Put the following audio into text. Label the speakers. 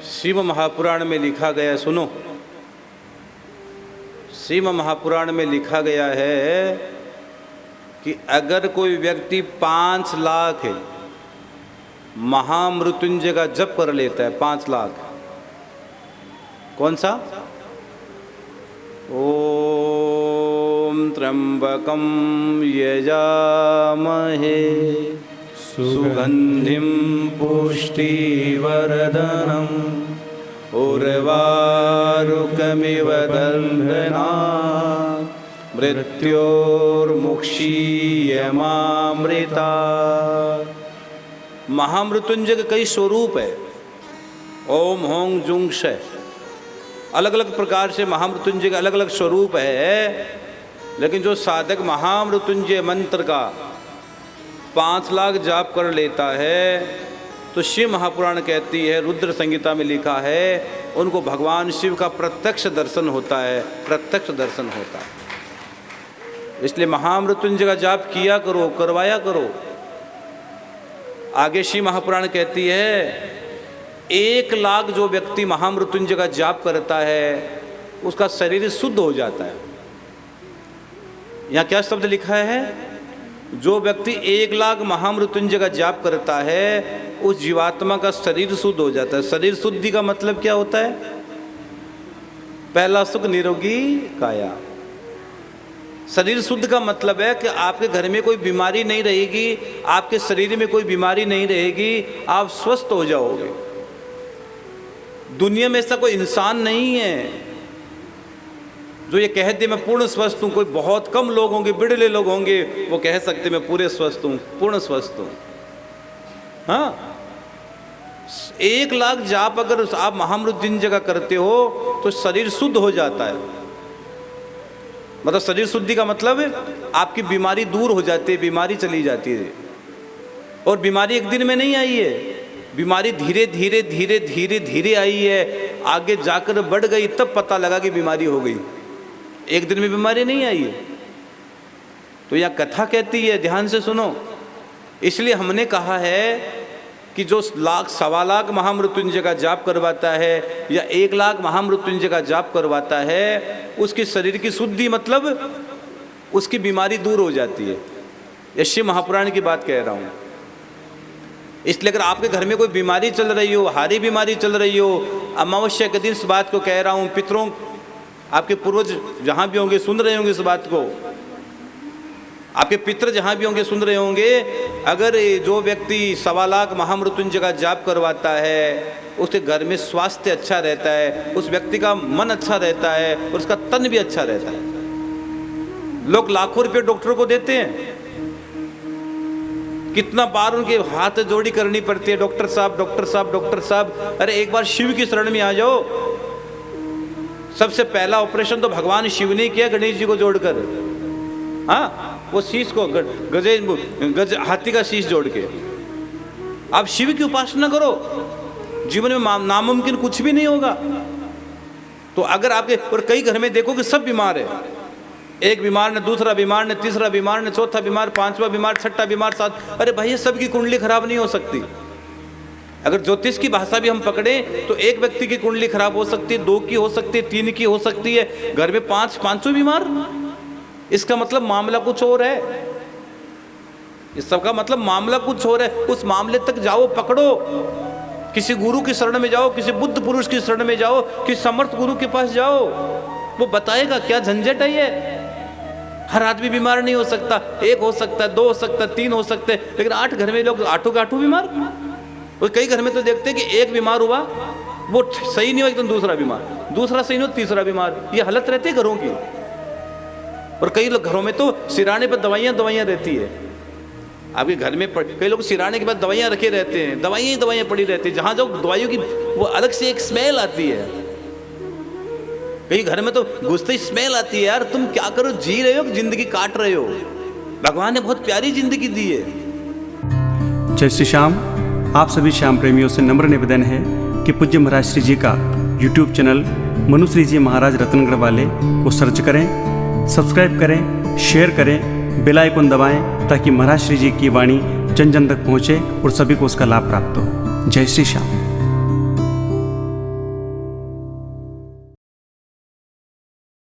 Speaker 1: श्रीमद् महापुराण में लिखा गया, सुनो, श्रीमद् महापुराण में लिखा गया है कि अगर कोई व्यक्ति 5 लाख महामृत्युंजय का जप कर लेता है, 5 लाख, कौन सा? ओम त्र्यंबकम यजामहे सुगंधिम पुष्टिवर्धनम उर्वारुकमिव दंडना मृत्योर्मुक्षीयमामृता। महामृत्युंजय के कई स्वरूप है। ओम होंग जुंग शय, अलग अलग प्रकार से महामृत्युंजय के अलग अलग स्वरूप है। लेकिन जो साधक महामृत्युंजय मंत्र का 5 लाख जाप कर लेता है तो शिव महापुराण कहती है, रुद्र संहिता में लिखा है, उनको भगवान शिव का प्रत्यक्ष दर्शन होता है, प्रत्यक्ष दर्शन होता है। इसलिए महामृत्युंजय का जाप किया करो, करवाया करो। आगे शिव महापुराण कहती है 1 लाख जो व्यक्ति महामृत्युंजय का जाप करता है उसका शरीर शुद्ध हो जाता है। यहाँ क्या शब्द लिखा है? जो व्यक्ति 1 लाख महामृत्युंजय का जाप करता है उस जीवात्मा का शरीर शुद्ध हो जाता है। शरीर शुद्धि का मतलब क्या होता है? पहला सुख निरोगी काया। शरीर शुद्ध का मतलब है कि आपके घर में कोई बीमारी नहीं रहेगी, आपके शरीर में कोई बीमारी नहीं रहेगी, आप स्वस्थ हो जाओगे। दुनिया में ऐसा कोई इंसान नहीं है जो ये कह दे मैं पूर्ण स्वस्थ हूँ। कोई बहुत कम लोग होंगे, बिड़ले लोग होंगे, वो कह सकते मैं पूरे स्वस्थ हूँ, पूर्ण स्वस्थ हूँ। हाँ, 1 लाख जाप अगर आप महामृत्युंजय का करते हो तो शरीर शुद्ध हो जाता है। मतलब शरीर शुद्धि का मतलब आपकी बीमारी दूर हो जाती है, बीमारी चली जाती है। और बीमारी एक दिन में नहीं आई है, बीमारी धीरे धीरे धीरे धीरे धीरे आई है, आगे जाकर बढ़ गई, तब पता लगा कि बीमारी हो गई। एक दिन में बीमारी नहीं आई है। तो यह कथा कहती है, ध्यान से सुनो। इसलिए हमने कहा है कि जो 1 लाख, 1.25 लाख महामृत्युंजय का जाप करवाता है या 1 लाख महामृत्युंजय का जाप करवाता है, उसके शरीर की शुद्धि मतलब उसकी बीमारी दूर हो जाती है। ये शिव महापुराण की बात कह रहा हूँ। इसलिए अगर आपके घर में कोई बीमारी चल रही हो, हारी बीमारी चल रही हो, अमावस्या के दिन इस बात को कह रहा हूँ, पितरों, आपके पूर्वज जहाँ भी होंगे सुन रहे होंगे इस बात को, आपके पितर जहाँ भी होंगे सुन रहे होंगे। अगर जो व्यक्ति 1.25 लाख महामृत्युंजय का जाप करवाता है उसके घर में स्वास्थ्य अच्छा रहता है, उस व्यक्ति का मन अच्छा रहता है और उसका तन भी अच्छा रहता है। लोग लाखों रुपये डॉक्टरों को देते हैं, कितना बार उनके हाथ जोड़ी करनी पड़ती है, डॉक्टर साहब, डॉक्टर साहब, डॉक्टर साहब। अरे एक बार शिव की शरण में आ जाओ। सबसे पहला ऑपरेशन तो भगवान शिव ने किया, गणेश जी को जोड़कर। हाँ, वो शीश को गज हाथी का शीश जोड़ के। आप शिव की उपासना करो, जीवन में नामुमकिन कुछ भी नहीं होगा। तो अगर आपके, और कई घर में देखो कि सब बीमार है, एक बीमार ने, दूसरा बीमार ने, तीसरा बीमार ने, चौथा बीमार, 5वां बीमार, 6ठा बीमार, 7। अरे भाई, ये सबकी कुंडली खराब नहीं हो सकती। अगर ज्योतिष की भाषा भी हम पकड़े तो एक व्यक्ति की कुंडली खराब हो सकती है, 2 की हो सकती है, 3 की हो सकती है, घर में 5-5 बीमार। इसका मतलब मामला कुछ और है। इस सब का मतलब मामला कुछ और है। उस मामले तक जाओ, पकड़ो, किसी गुरु की शरण में जाओ, किसी बुद्ध पुरुष की शरण में जाओ, किसी समर्थ गुरु के पास जाओ, वो बताएगा क्या झंझट है ये। हर आदमी बीमार नहीं हो सकता, 1 हो सकता है, 2 हो सकता है, 3 हो सकते हैं, लेकिन 8 घर में लोग 8 बीमार। और कई घर में तो देखते हैं कि 1 बीमार हुआ, वो सही नहीं हो एकदम, दूसरा बीमार, दूसरा सही नहीं हो, तीसरा बीमार। ये हालत रहती है घरों की। और कई लोग घरों में तो सिराने पर दवाइयाँ रहती है। आपके घर में कई लोग सिराने के बाद दवाइयाँ रखे रहते हैं, दवाइयाँ पड़ी रहती है। जहाँ जाओ दवाइयों की वो अलग से एक स्मेल आती है। कई घर में तो घुसते ही स्मेल आती है। यार तुम क्या करो, जी रहे हो कि जिंदगी काट रहे हो? भगवान ने बहुत प्यारी जिंदगी दी है।
Speaker 2: जय श्री श्याम। आप सभी श्याम प्रेमियों से नम्र निवेदन है कि पूज्य महाराज श्री जी का YouTube चैनल मनुश्री जी महाराज रत्नगढ़ वाले को सर्च करें, सब्सक्राइब करें, शेयर करें, बेल आइकन दबाएं ताकि महाराज श्री जी की वाणी जन जन तक पहुँचे और सभी को उसका लाभ प्राप्त हो। जय श्री श्याम।